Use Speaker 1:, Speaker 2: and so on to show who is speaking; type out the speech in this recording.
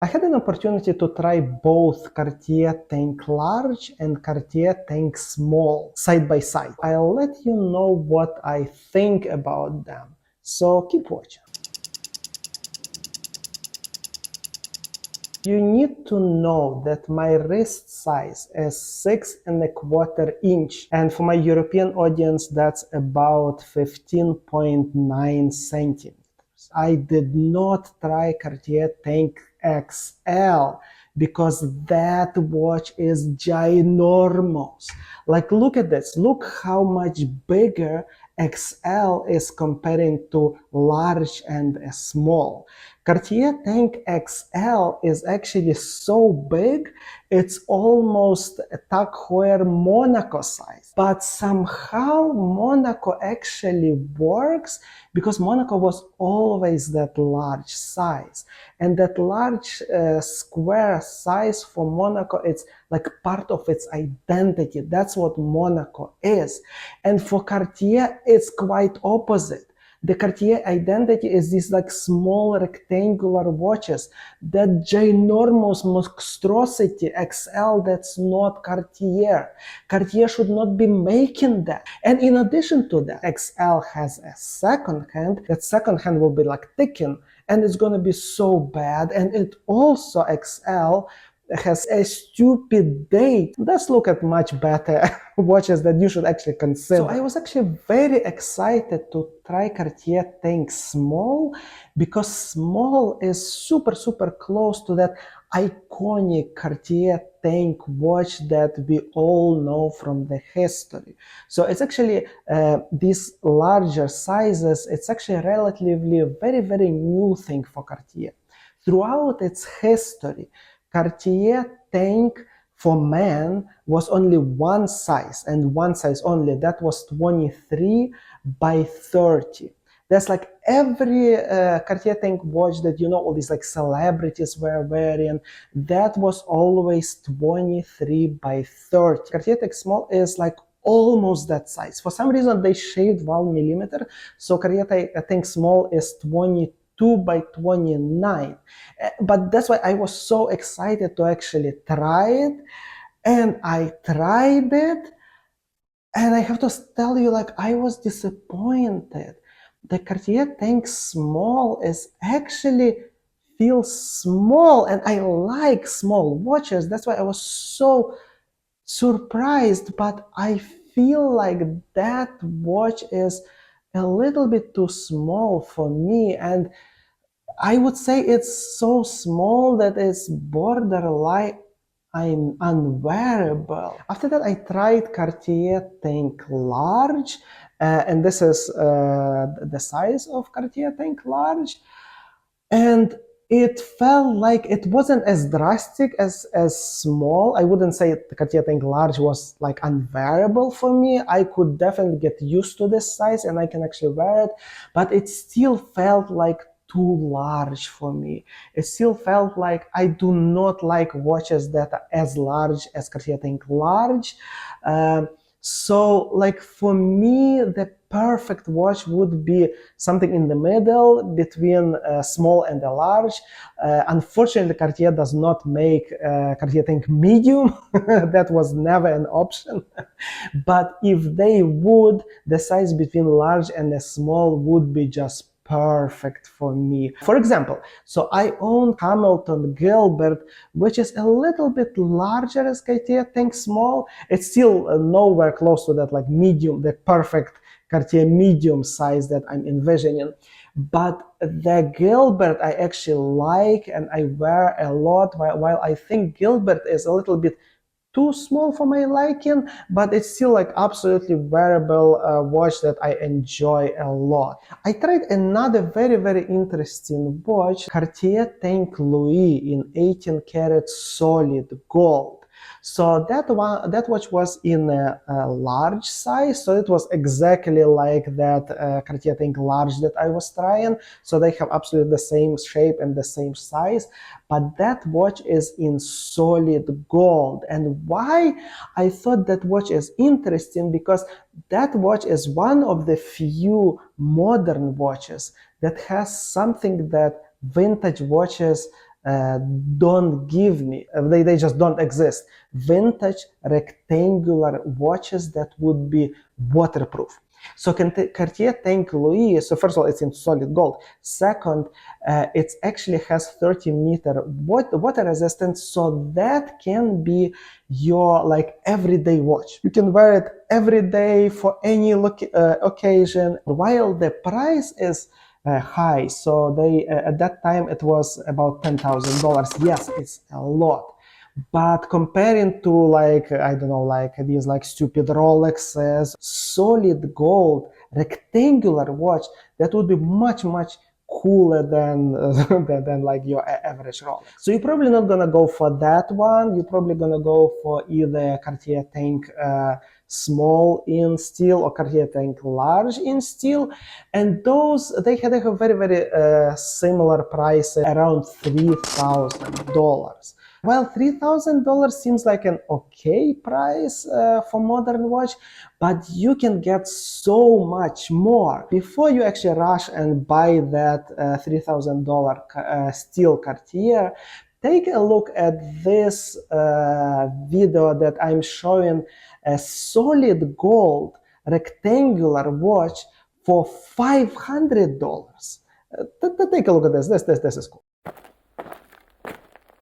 Speaker 1: I had an opportunity to try both Cartier Tank Large and Cartier Tank Small side by side. I'll let you know what I think about them, so keep watching. You need to know that my wrist size is 6¼ inch, and for my European audience, that's about 15.9 centimeters. I did not try Cartier Tank XL because that watch is ginormous. Like, look at this. Look how much bigger XL is comparing to large and small. Cartier Tank XL is actually so big, it's almost a Tag Heuer Monaco size. But somehow Monaco actually works because Monaco was always that large size. And that large square size for Monaco, it's like part of its identity. That's what Monaco is. And for Cartier, it's quite opposite. The Cartier identity is these like small rectangular watches. That ginormous monstrosity XL, that's not Cartier. Cartier should not be making that. And in addition to that, XL has a second hand. That second hand will be like thickened, and it's going to be so bad. And it also, XL has a stupid date. Let's look at much better watches that you should actually consider. So I was actually very excited to try Cartier Tank Small because Small is super close to that iconic Cartier Tank watch that we all know from the history. So it's actually these larger sizes, it's actually relatively a very new thing for Cartier. Throughout its history, Cartier Tank for men was only one size, and one size only. That was 23 by 30. That's like every Cartier Tank watch that you know all these like celebrities were wearing, that was always 23 by 30. Cartier Tank Small is like almost that size. For some reason they shaved 1 millimeter, so Cartier Tank Small is 22 by 29. But that's why I was so excited to actually try it. And I tried it, and I have to tell you, like, I was disappointed. The Cartier Tank Small is actually feels small, and I like small watches. That's why I was so surprised, but I feel like that watch is a little bit too small for me, and I would say it's so small that it's borderline unwearable. After that, I tried Cartier Tank Large, and this is the size of Cartier Tank Large, and it felt like it wasn't as drastic as small. I wouldn't say the Cartier Tank Large was like unwearable for me. I could definitely get used to this size and I can actually wear it, but it still felt like too large for me. It still felt like I do not like watches that are as large as Cartier Tank Large. So like for me, the perfect watch would be something in the middle between a small and a large. Unfortunately, Cartier does not make Cartier Tank Medium. That was never an option. But if they would, the size between large and a small would be just perfect for me. For example, so I own Hamilton Gilbert, which is a little bit larger as Cartier Tank Small. It's still nowhere close to that like medium, the perfect Cartier medium size that I'm envisioning. But the Gilbert I actually like and I wear a lot, while I think Gilbert is a little bit too small for my liking, but it's still like absolutely wearable watch that I enjoy a lot. I tried another very interesting watch, Cartier Tank Louis in 18 karat solid gold. So that watch was in a large size, so it was exactly like that Cartier Tank Large that I was trying. So they have absolutely the same shape and the same size, but that watch is in solid gold. And why I thought that watch is interesting, because that watch is one of the few modern watches that has something that vintage watches don't give me, they just don't exist, vintage rectangular watches that would be waterproof. So Cartier Tank Louis, so first of all, it's in solid gold. Second, it actually has 30-meter water resistance, so that can be your like everyday watch. You can wear it every day for any occasion. While the price is high, so they at that time it was about $10,000. Yes, it's a lot. But comparing to like, I don't know, like these like stupid Rolexes, solid gold, rectangular watch, that would be much, much cooler than, than like your average Rolex. So you're probably not gonna go for that one. You're probably gonna go for either Cartier Tank Small in steel or Cartier Tank Large in steel, and those they have very, very similar prices, around $3,000. Well, $3,000 seems like an okay price for modern watch, but you can get so much more. Before you actually rush and buy that $3,000 steel Cartier, take a look at this video that I'm showing a solid gold rectangular watch for $500. Take a look at this. This is cool.